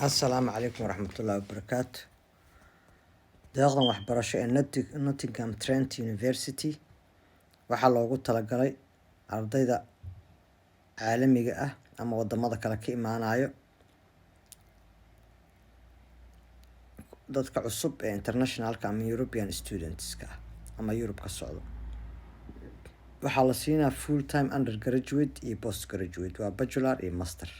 Asalaamu calaykum waraxmatullaahi wabarakaatu. Deeqdan waxbarasho ee Nottingham Trent University waxaa loogu talagalay ardayda caalamiga ah ama wadamada kale ka imaanayo, dadka cusub ee internationalka ama European studentska ah ama Yurub ka socdo. Waxaa la siinaa full time undergraduate iyo postgraduate, waa bachelor iyo master.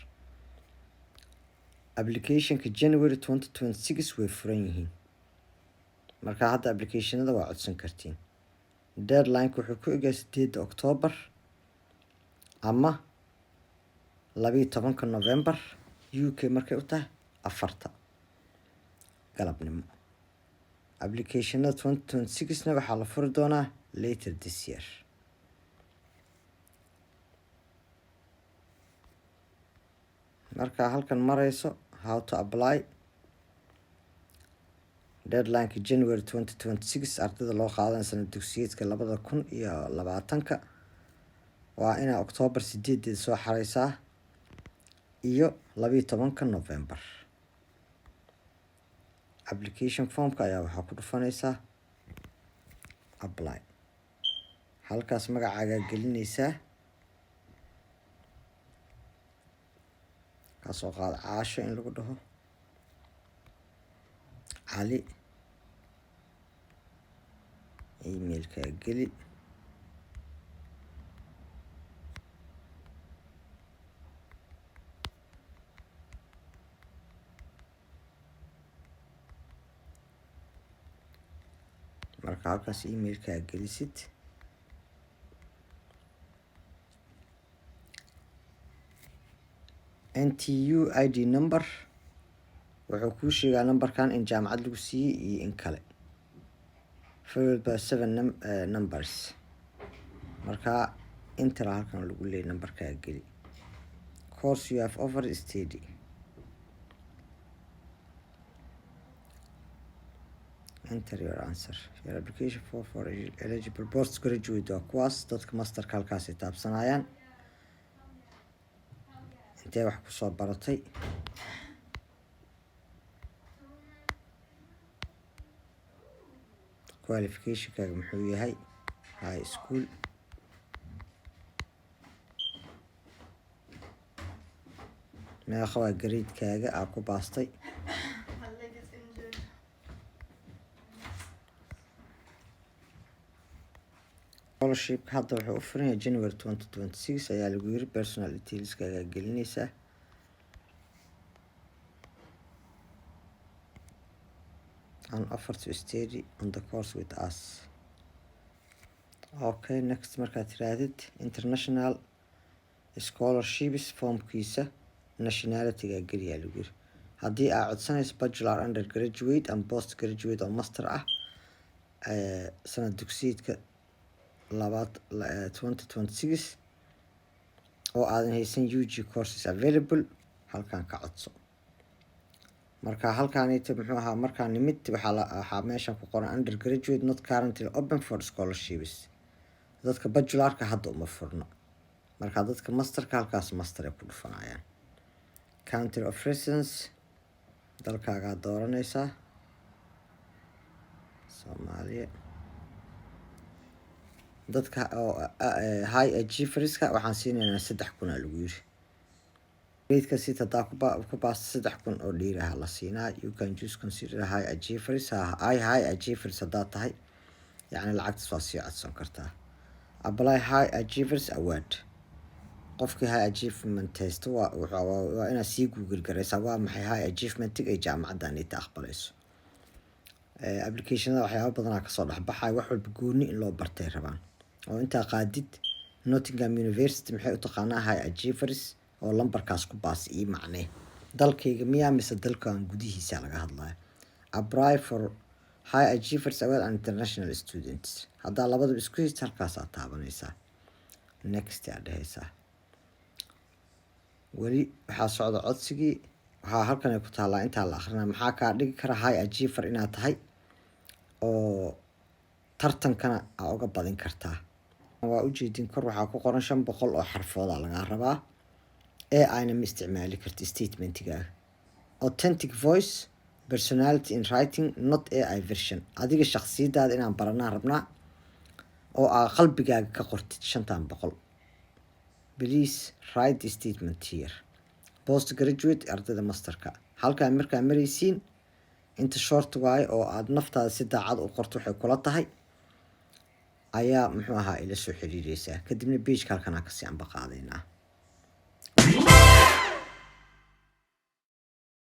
Applicationka January 2026 way furan yihiin, marka hadda applicationada waa codsan kartiin. Deadline wuxuu ku egaa 8 October ama 12 November UK markay u tahay 4 galabnimo. Applicationada 2026na waxaa la furi doonaa later this year. Marka halkan marayso how to apply. Deadline January 2026 ardayda loo qaadan sana dugsiyeedka 2020 waa inaa October 8 soo xareysaa iyo 12 November. Application formka ayaa waxaa ku dhufanaysaa apply. Halkaas magacaaga gelinaysaa, kaasoo qaad Caasho in lagu dhaho, Cali, emailka geli, marka halkaas emailka gelisid NTU ID number wuxuu kuu sheegaa numberkan in jaamacad lagu siiyey iyo in kale, followed by 7 numbers. Marka enter halkan lagu leeyahay numberka geli. Course you have offered study. Enter your answer. Your application for eligible postgraduate waa kuwaas dadka masterka halkaas ay taabsanayaan. Intee wax ku soo baratay, qualificationkaaga muxuu yahay, high school, meeqa waa gradekaaga aa ku baastay, scholarship hadda wuxuu u furan yahay January 2026 ayaa lagu yiri. Personal detailskaaga gelinaysaa, an offer to study on the course with us. Okay, next markaad tirahdid international scholarships formkiisa nationalityga geliyaa lagu yiri. Haddii aad codsanayso bachelor, undergraduate and postgraduate oo master ah sanad dugsiyeedka 2026 oo aadan haysan UG courses available, halkan ka codso. Marka halkaanita muxuu ahaa, markaan nimid waxaa meeshan ku qoran undergraduate not currently open for scholarships. Dadka bachelorka hadda uma furno, marka dadka masterka halkaas master ay ku dhufanayaan. Country of residence, dalkaagaa dooranaysaa, Soomaaliya. Dadka oo high achieverska waxaan siinaynaa 3,000 lagu yiri. Gradeka sit hadaa ku baasta 3,000 oo dhiiraha la siinaa. You can just consider high achievers. High achievers hadaa tahay yacni lacagtaas waa sii codsan kartaa. Apply high achievers award. Qofkii high achievement haysto waa inaad sii google garaysaa waa maxay high achievementiga ay jaamacaddan ay aqbalayso. Applicationada waxyaabo badanaa kasoo dhexbaxay, wax walba gooni in loo bartay rabaan. oo intaa qaadid Nottingham University maxay u taqaanaa high achievers oo lambarkaas ku baas ii macnee dalkayga miyaa mise dalkan gudihiisa laga hadlayo. Apply for high achievers award and international students. haddaa labadaba isku haysta halkaasaa taabanaysaa, next aad dhehaysaa. weli waxaa socda codsigii. waxaa halkan ay ku taallaa intaa la akhrina maxaa kaa dhigi kara high achiever inaad tahay oo tartankana aa uga badin kartaa. waa ujeedin kor waxaa ku qoran 500 oo xarfooda laga rabaa ee ayna ma isticmaali karti statementigaaga. authentic voice personality in writing not AI version adiga shakhsiyadaada inaan baranaa rabnaa oo aa qalbigaaga ka qortid 500 please write the statement here postgraduate ardayda masterka halkaan markaa maraysiin inta short waaye oo aad naftaada si daacad u qorto waxay kula tahay ayaa muxuu ahaa ila soo xiriiraysaa kadibna page halkan aan kasii anba qaadaynaa